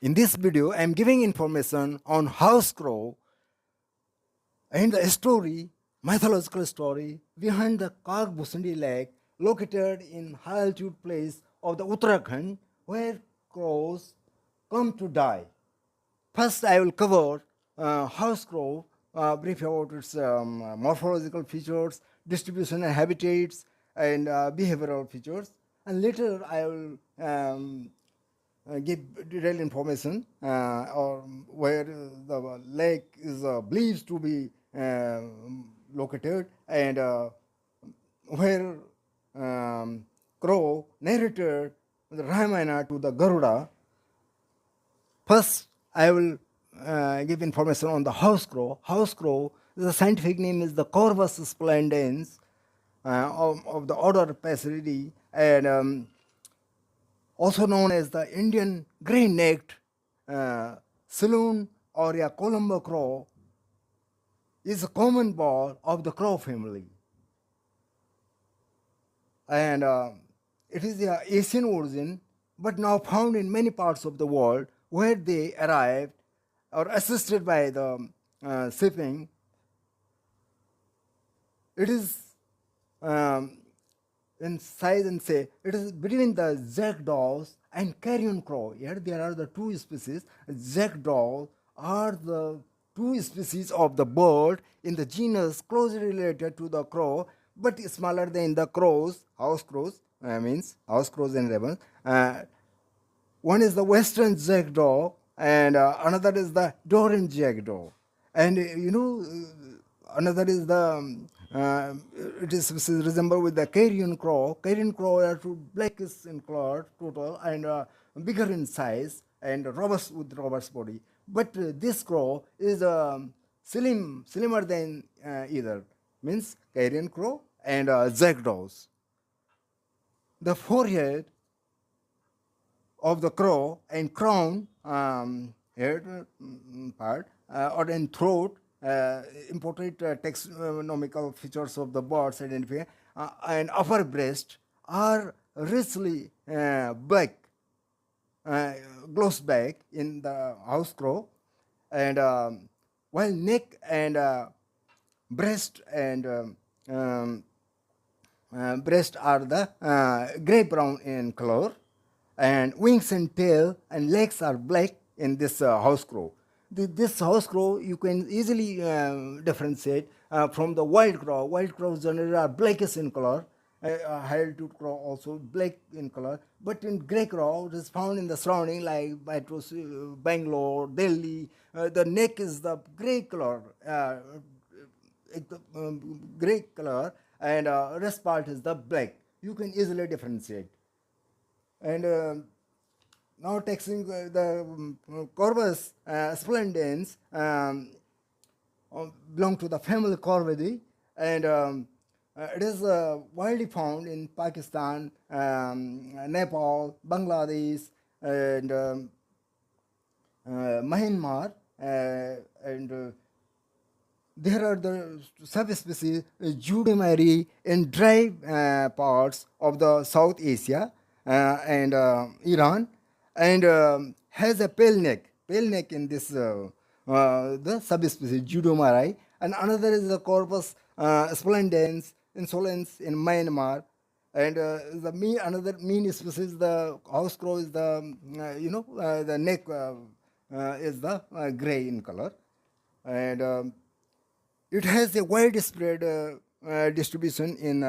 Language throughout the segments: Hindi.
In this video, I am giving information on house crow and the story, mythological story behind the Kagbusandi Lake located in high altitude place of the Uttarakhand where crows come to die. First, I will cover house crow, brief about its morphological features, distribution and habitats, and behavioral features. And later, I will give detailed information or where the lake is believed to be located and where Crow narrated the Ramayana to the Garuda. First, I will give information on the house crow. House crow, the scientific name is the Corvus splendens of the order Passeridae, and also known as the Indian grey-necked saloon or a Columbo crow, is a common bird of the crow family. And it is the Asian origin, but now found in many parts of the world where they arrived or assisted by the shipping. It is in size and say it is between the jackdaws and carrion crow. Here there are the two species. Jackdaw are the two species of the bird in the genus closely related to the crow, but smaller than the crows, house crows. Means house crows and ravens. One is the western jackdaw, and another is the Doran jackdaw. And another is the it is resemble with the carrion crow. Carrion crow are two blackish in color total and bigger in size and robust with robust body. But this crow is slimmer than either. Means carrion crow and jackdaws. The forehead of the crow and crown head part or in throat important taxonomical features of the birds identify and upper breast are richly black gloss back in the house crow and while neck and breast and breast are the gray brown in color and wings and tail and legs are black in this house crow. This house crow you can easily differentiate from the wild crow. Wild crows generally are blackish in color. High-altitude crow also black in color, but in grey crow it is found in the surrounding like Metros, Bangalore, Delhi. The neck is the grey color, grey color, and rest part is the black. You can easily differentiate. And now taxing the Corvus splendens belong to the family Corvidae, and it is widely found in Pakistan, Nepal, Bangladesh, and Myanmar, and there are the subspecies Judimari in dry parts of the South Asia and Iran, and has a pale neck in this the subspecies Judimari, and another is the Corvus splendens insolens in Myanmar, and another mean species the house crow is the the neck is the gray in color, and it has a widespread distribution in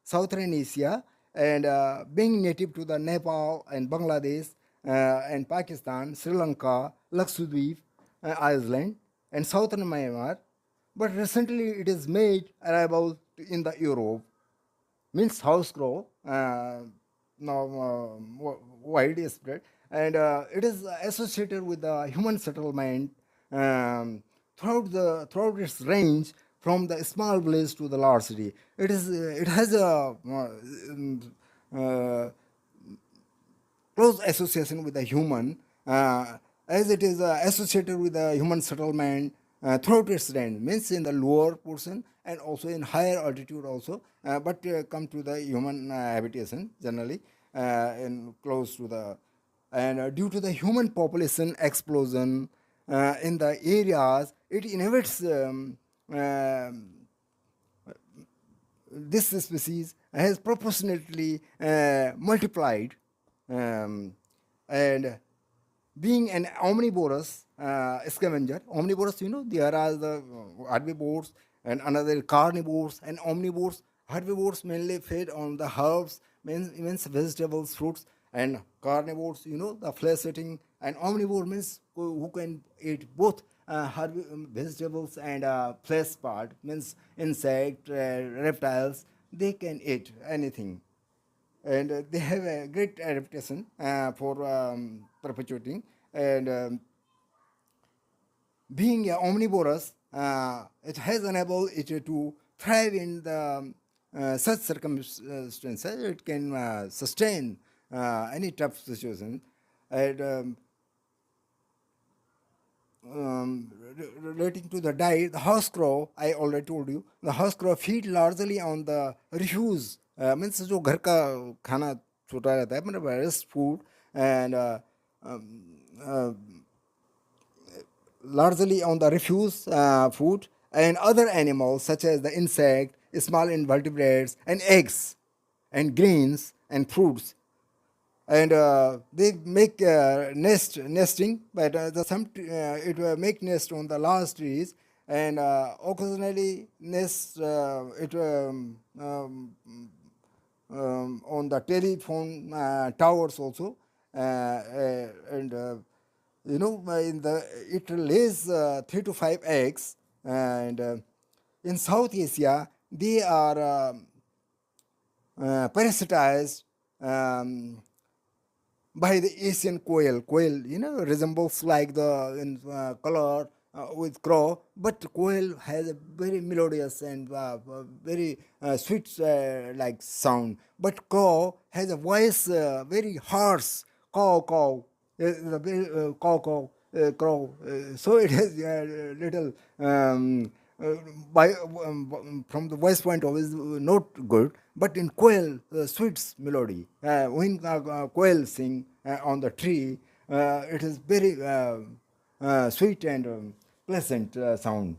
southern Asia and being native to the Nepal and Bangladesh and Pakistan, Sri Lanka, Lakshadweep, Iceland, and southern Myanmar. But recently it is made arrival in the Europe. Means house crow, now widely spread, and it is associated with the human settlement throughout its range from the small village to the large city. It has a uh, close association with the human, as it is associated with the human settlement throughout its range, means in the lower portion and also in higher altitude also, but come to the human habitation generally in close to the and due to the human population explosion in the areas, it inhibits this species has proportionately multiplied, um, and being an omnivorous scavenger. Omnivorous, there are the herbivores and another carnivores and omnivores. Herbivores mainly fed on the herbs, means vegetables, fruits, and carnivores, the flesh eating. And omnivore means who can eat both vegetables and flesh part, means insect, reptiles. They can eat anything, and they have a great adaptation for perpetuating. And being omnivorous, it has enabled it to thrive in the such circumstances. It can sustain any tough situation. And relating to the diet, the house crow, I already told you, the house crow feed largely on the refuse, means जो घर का खाना छोटा रहता है, मतलब waste food, and largely on the refuse food and other animals such as the insect, small invertebrates, and eggs, and grains and fruits. And they make nesting, but it make nest on the large trees, and occasionally nest on the telephone towers also. And in the it lays 3 to 5 eggs. And in South Asia they are parasitized by the Asian quail. Quail, resembles like the in color with crow, but quail has a very melodious and very sweet like sound. But crow has a voice very harsh, caw caw, the very caw caw crow. So it has a little. By from the voice point of view, not good, but in quail, sweet melody. When quail sing on the tree, it is very sweet and pleasant sound.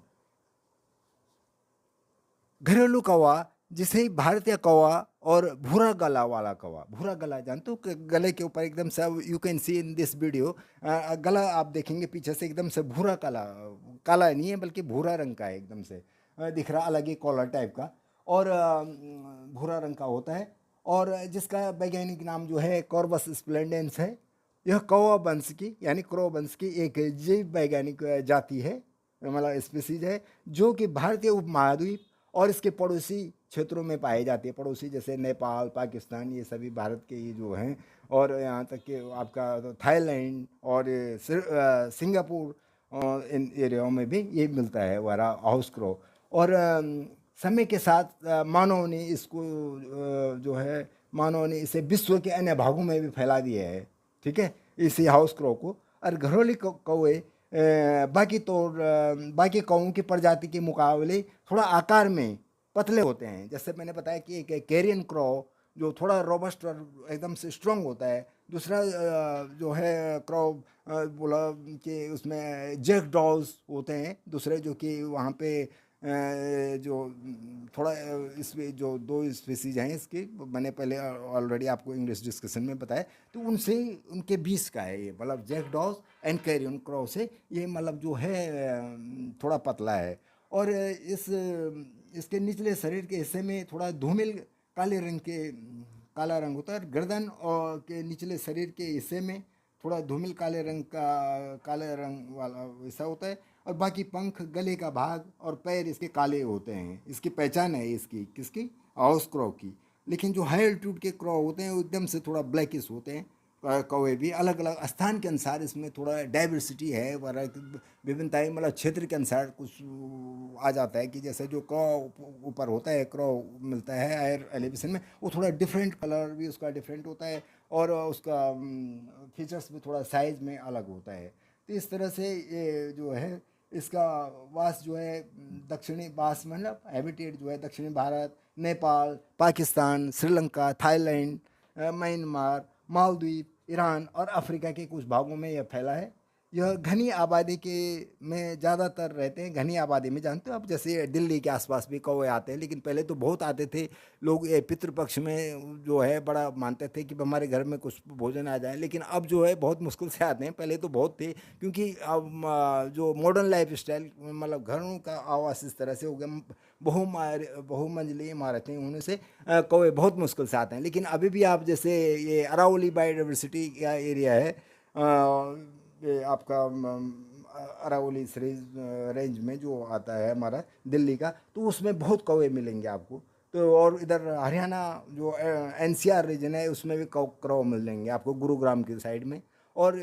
घरेलू कौवा, जिसे भारतीय कौवा और भूरा गला वाला कौवा, भूरा गला जानते हो, गले के ऊपर एकदम से, you can see in this video, गला आप देखेंगे पीछे से एकदम से भूरा काला, काला नहीं है बल्कि भूरा रंग का है, एकदम से दिख रहा, अलग ही कॉलर टाइप का, और भूरा रंग का होता है, और जिसका वैज्ञानिक नाम जो है कॉर्बस स्प्लेंडेंस है। यह कौवा वंश की यानी क्रो वंश की एक जीव वैज्ञानिक जाति है, मतलब स्पीसीज है, जो कि भारतीय उपमहाद्वीप और इसके पड़ोसी क्षेत्रों में पाई जाती है। पड़ोसी जैसे नेपाल, पाकिस्तान, ये सभी भारत के ही जो हैं, और यहाँ तक कि आपका तो थाईलैंड और सिंगापुर इन एरियाओं में भी ये मिलता है वाला हाउस क्रो। और समय के साथ मानव ने इसको जो है, मानव ने इसे विश्व के अन्य भागों में भी फैला दिया है, ठीक है, इसी हाउस क्रो को। और घरौली कौवे बाकी कौओं की प्रजाति के मुकाबले थोड़ा आकार में पतले होते हैं। जैसे मैंने बताया कि एक कैरियन क्रो जो थोड़ा रोबस्ट और एकदम से स्ट्रांग होता है, दूसरा जो है क्रो बोला कि उसमें जैकडॉल्स होते हैं, दूसरे जो कि वहाँ पे जो थोड़ा इसमें जो 2 स्पीसीज हैं इसकी, मैंने पहले ऑलरेडी आपको इंग्लिश डिस्कशन में बताया, तो उनसे उनके बीच का है ये, मतलब जैकडॉल्स एंड कैरियन क्रो से ये मतलब जो है थोड़ा पतला है। और इसके निचले शरीर के हिस्से में थोड़ा धूमिल काला रंग होता है, और गर्दन और के निचले शरीर के हिस्से में थोड़ा धूमिल काले रंग वाला वैसा होता है, और बाकी पंख, गले का भाग और पैर इसके काले होते हैं। इसकी पहचान है इसकी, किसकी, हाउस क्रो की। लेकिन जो हाई एल्टीट्यूड के क्रो होते हैं वो एकदम से थोड़ा ब्लैकिश होते हैं। कौवे भी अलग अलग स्थान के अनुसार इसमें थोड़ा डाइवर्सिटी है, विभिन्नताएं, मतलब क्षेत्र के अनुसार कुछ आ जाता है कि जैसे जो क्रो ऊपर होता है, क्रो मिलता है हायर एलिवेशन में, वो थोड़ा डिफरेंट कलर भी उसका डिफरेंट होता है, और उसका फीचर्स भी थोड़ा साइज में अलग होता है। तो इस तरह से ये जो है इसका वास जो है दक्षिणी वास, मतलब हैबिटेट जो है दक्षिणी Bharat, Nepal, Pakistan, Sri Lanka, Thailand, Myanmar, Maldives, Iran और अफ्रीका के कुछ भागों में यह फैला है। यह घनी आबादी के में ज़्यादातर रहते हैं। घनी आबादी में जानते हो आप, जैसे दिल्ली के आसपास भी कौवे आते हैं, लेकिन पहले तो बहुत आते थे। लोग ये पितृपक्ष में जो है बड़ा मानते थे कि हमारे घर में कुछ भोजन आ जाए, लेकिन अब जो है बहुत मुश्किल से आते हैं। पहले तो बहुत थे, क्योंकि अब जो मॉडर्न लाइफ स्टाइल, मतलब घरों का आवास इस तरह से हो गया, बहुमंजिली इमारतें होने से कौवे बहुत मुश्किल से आते हैं। लेकिन अभी भी आप जैसे ये अरावली बायोडाइवर्सिटी का एरिया है, ये आपका अरावली रेंज में जो आता है हमारा दिल्ली का, तो उसमें बहुत कौवे मिलेंगे आपको। तो और इधर हरियाणा जो एनसीआर रीजन है, उसमें भी कौ मिलेंगे आपको, गुरुग्राम की साइड में, और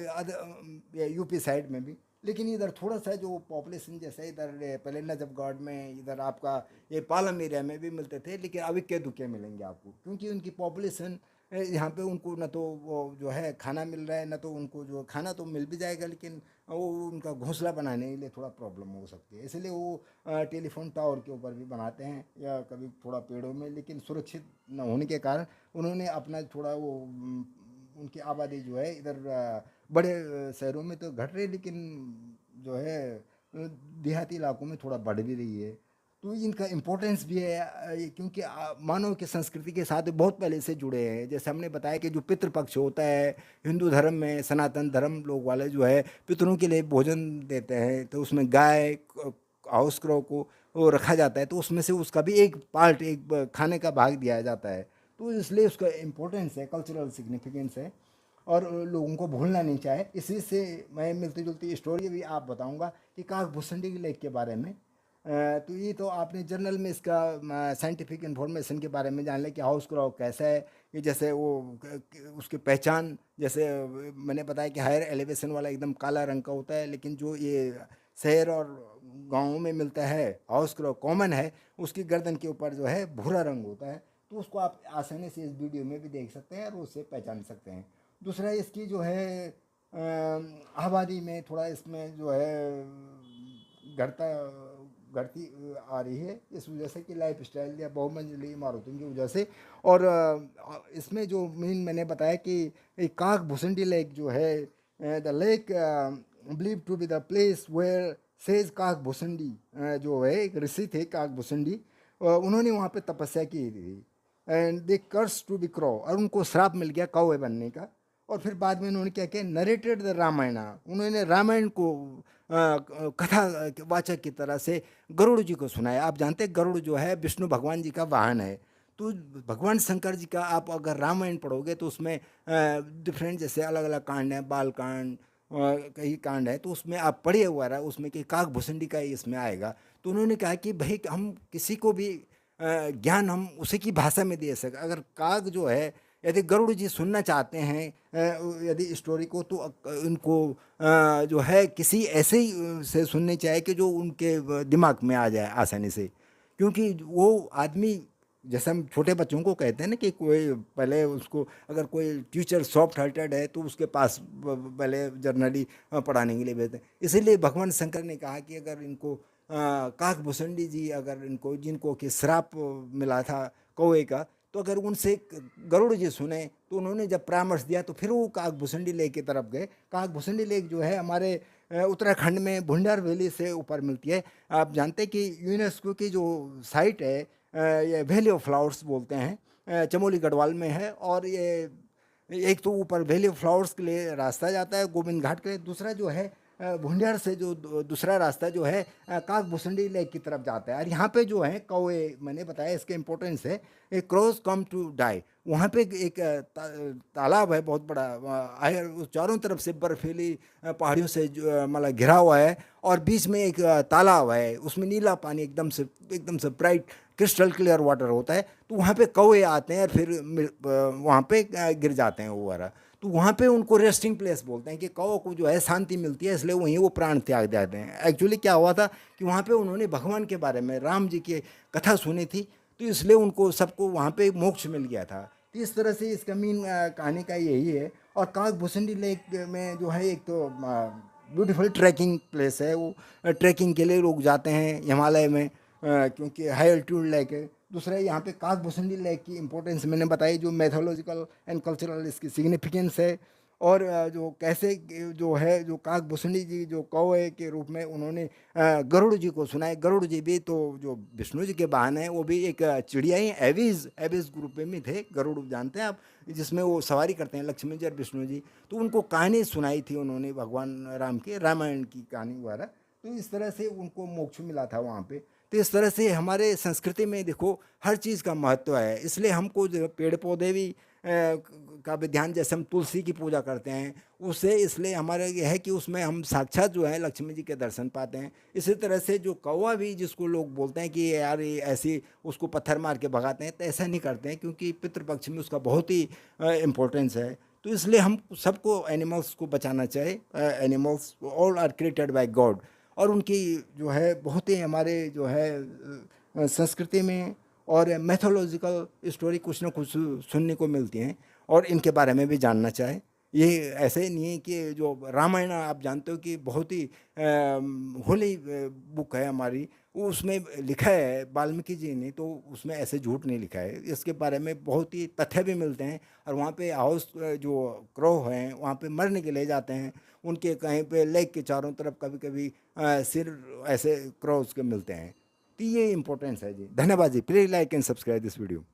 यूपी साइड में भी। लेकिन इधर थोड़ा सा जो पॉपुलेशन, जैसे इधर पहले नजफगढ़ में, इधर आपका ये पालम एरिया में भी मिलते थे, लेकिन अब इक्के दुक्के मिलेंगे आपको, क्योंकि उनकी पॉपुलेशन यहाँ पे उनको न तो वो जो है खाना मिल रहा है, न तो उनको जो खाना तो मिल भी जाएगा, लेकिन वो उनका घोंसला बनाने के लिए थोड़ा प्रॉब्लम हो सकती है। इसलिए वो टेलीफोन टावर के ऊपर भी बनाते हैं, या कभी थोड़ा पेड़ों में, लेकिन सुरक्षित न होने के कारण उन्होंने अपना थोड़ा वो उनकी आबादी जो है इधर बड़े शहरों में तो घट रही है, लेकिन जो है देहाती इलाकों में थोड़ा बढ़ भी रही है। तो इनका इम्पोर्टेंस भी है, क्योंकि मानव की संस्कृति के साथ बहुत पहले से जुड़े हैं। जैसे हमने बताया कि जो पितृपक्ष होता है हिंदू धर्म में, सनातन धर्म लोग वाले जो है पितरों के लिए भोजन देते हैं, तो उसमें गाय, हाउस क्रो को वो रखा जाता है, तो उसमें से उसका भी एक पार्ट, एक खाने का भाग दिया जाता है। तो इसलिए उसका इम्पोर्टेंस है, कल्चरल सिग्निफिकेंस है, और लोगों को भूलना नहीं चाहे। इसी से मैं मिलती जुलती स्टोरी भी आप बताऊंगा कि काकभूसुंडी लेक के बारे में। तो ये तो आपने जर्नल में इसका साइंटिफिक इन्फॉर्मेशन के बारे में जान लिया कि हाउस क्रो कैसा है। कि जैसे वो उसकी पहचान, जैसे मैंने बताया कि हायर एलिवेशन वाला एकदम काला रंग का होता है, लेकिन जो ये शहर और गाँव में मिलता है हाउस क्रो कॉमन है, उसकी गर्दन के ऊपर जो है भूरा रंग होता है। तो उसको आप आसानी से इस वीडियो में भी देख सकते हैं और उससे पहचान सकते हैं। दूसरा इसकी जो है आबादी में थोड़ा इसमें जो है घटता घटती आ रही है, इस वजह से कि लाइफ स्टाइल या बहुमंजिली इमारतों की वजह से। और इसमें जो मेन मैंने बताया कि एक काकभूसुंडी लेक जो है, the lake believe to be the place where sage Kakbhusundi, जो है एक ऋषि थे काकभूसुंडी, उन्होंने वहाँ पे तपस्या की थी। And they curse to be crow, और उनको श्राप मिल गया कौवे बनने का। और फिर बाद में उन्होंने क्या किया, नरेटेड द रामायण, उन्होंने रामायण को कथा वाचक की तरह से गरुड़ जी को सुनाया। आप जानते हैं गरुड़ जो है विष्णु भगवान जी का वाहन है। तो भगवान शंकर जी का आप अगर रामायण पढ़ोगे तो उसमें डिफरेंट जैसे अलग अलग कांड हैं, बाल कांड, कई कांड है, तो उसमें आप पढ़िए हुआ रहा उसमें कि काकभूसुंडी का ही इसमें आएगा। तो उन्होंने कहा कि भाई हम किसी को भी ज्ञान हम उसी की भाषा में दे सकें। अगर काग जो है, यदि गरुड़ जी सुनना चाहते हैं यदि स्टोरी को, तो उनको जो है किसी ऐसे ही से सुननी चाहिए कि जो उनके दिमाग में आ जाए आसानी से। क्योंकि वो आदमी, जैसे हम छोटे बच्चों को कहते हैं ना कि कोई पहले उसको, अगर कोई टीचर सॉफ्ट हार्टेड है तो उसके पास पहले जर्नली पढ़ाने के लिए भेजते हैं। इसीलिए भगवान शंकर ने कहा कि अगर इनको काकभूसुंडी जी, अगर इनको जिनको कि श्राप मिला था कौवे का, तो अगर उनसे गरुड़ जी सुने, तो उन्होंने जब परामर्श दिया तो फिर वो काकभूसुंडी लेक की तरफ गए। काकभूसुंडी लेक जो है हमारे उत्तराखंड में भुंडार वैली से ऊपर मिलती है। आप जानते हैं कि यूनेस्को की जो साइट है, ये वैली ऑफ फ्लावर्स बोलते हैं, चमोली गढ़वाल में है। और ये एक तो ऊपर वैली ऑफ फ्लावर्स के लिए रास्ता जाता है गोविंद घाट के लिए, दूसरा जो है भुंडियार से जो दूसरा रास्ता जो है काकभूसुंडी लेक की तरफ जाता है। और यहाँ पे जो है कौवे, मैंने बताया इसके इम्पोर्टेंस है, एक क्रॉस कम टू डाई। वहाँ पे एक तालाब है बहुत बड़ा, चारों तरफ से बर्फीली पहाड़ियों से मतलब घिरा हुआ है, और बीच में एक तालाब है, उसमें नीला पानी एकदम से ब्राइट क्रिस्टल क्लियर वाटर होता है। तो वहाँ पे कौवे आते हैं और फिर वहाँ पे गिर जाते हैं वो वाला। तो वहाँ पे उनको रेस्टिंग प्लेस बोलते हैं कि कौवे को जो है शांति मिलती है, इसलिए वहीं वो प्राण त्याग देते हैं। एक्चुअली क्या हुआ था कि वहाँ पे उन्होंने भगवान के बारे में, राम जी की कथा सुनी थी, तो इसलिए उनको सबको वहाँ पे मोक्ष मिल गया था। तो इस तरह से इसका मीन कहानी का यही है। और काकभूसुंडी लेक में जो है एक तो ब्यूटीफुल ट्रैकिंग प्लेस है, वो ट्रैकिंग के लिए लोग जाते हैं हिमालय में, क्योंकि हाई अल्टीट्यूड लेक है। दूसरा यहाँ पे काकभूसुंडी लेक की इंपॉर्टेंस मैंने बताई, जो मैथोलॉजिकल एंड कल्चरल इसकी सिग्निफिकेंस है। और जो कैसे जो है जो काकभूषणी जी जो कौवे के रूप में उन्होंने गरुड़ जी को सुनाए। गरुड़ जी भी तो जो विष्णु जी के वाहन है, वो भी एक चिड़िया ही, एविज एविज ग्रुप में थे। गरुड़ जानते हैं आप, जिसमें वो सवारी करते हैं लक्ष्मण जी और विष्णु जी। तो उनको कहानी सुनाई थी उन्होंने भगवान राम के रामायण की कहानी द्वारा। तो इस तरह से उनको मोक्ष मिला था वहाँ पे। तो इस तरह से हमारे संस्कृति में देखो हर चीज़ का महत्व है। इसलिए हमको जो पेड़ पौधे भी का भी ध्यान, जैसे हम तुलसी की पूजा करते हैं उससे, इसलिए हमारा यह है कि उसमें हम साक्षात जो है लक्ष्मी जी के दर्शन पाते हैं। इसी तरह से जो कौवा भी, जिसको लोग बोलते हैं कि यार ये ऐसी उसको पत्थर मार के भगाते हैं, तो ऐसा नहीं करते हैं, क्योंकि पितृपक्ष में उसका बहुत ही इम्पोर्टेंस है। तो इसलिए हम सबको एनिमल्स को बचाना चाहिए। Animals all are created by God, और उनकी जो है बहुत ही हमारे जो है संस्कृति में और मैथोलॉजिकल स्टोरी कुछ ना कुछ सुनने को मिलती हैं, और इनके बारे में भी जानना चाहे। ये ऐसे नहीं है कि जो रामायण आप जानते हो कि बहुत ही होली बुक है हमारी, वो उसमें लिखा है वाल्मीकि जी ने, तो उसमें ऐसे झूठ नहीं लिखा है। इसके बारे में बहुत ही तथ्य भी मिलते हैं। और वहाँ पे हाउस जो क्रो हैं वहाँ पे मरने के लिए जाते हैं, उनके कहीं पे लेग के चारों तरफ कभी कभी सिर ऐसे क्रॉस के मिलते हैं। तो ये इम्पोर्टेंस है जी। धन्यवाद ji. Please like and subscribe this video.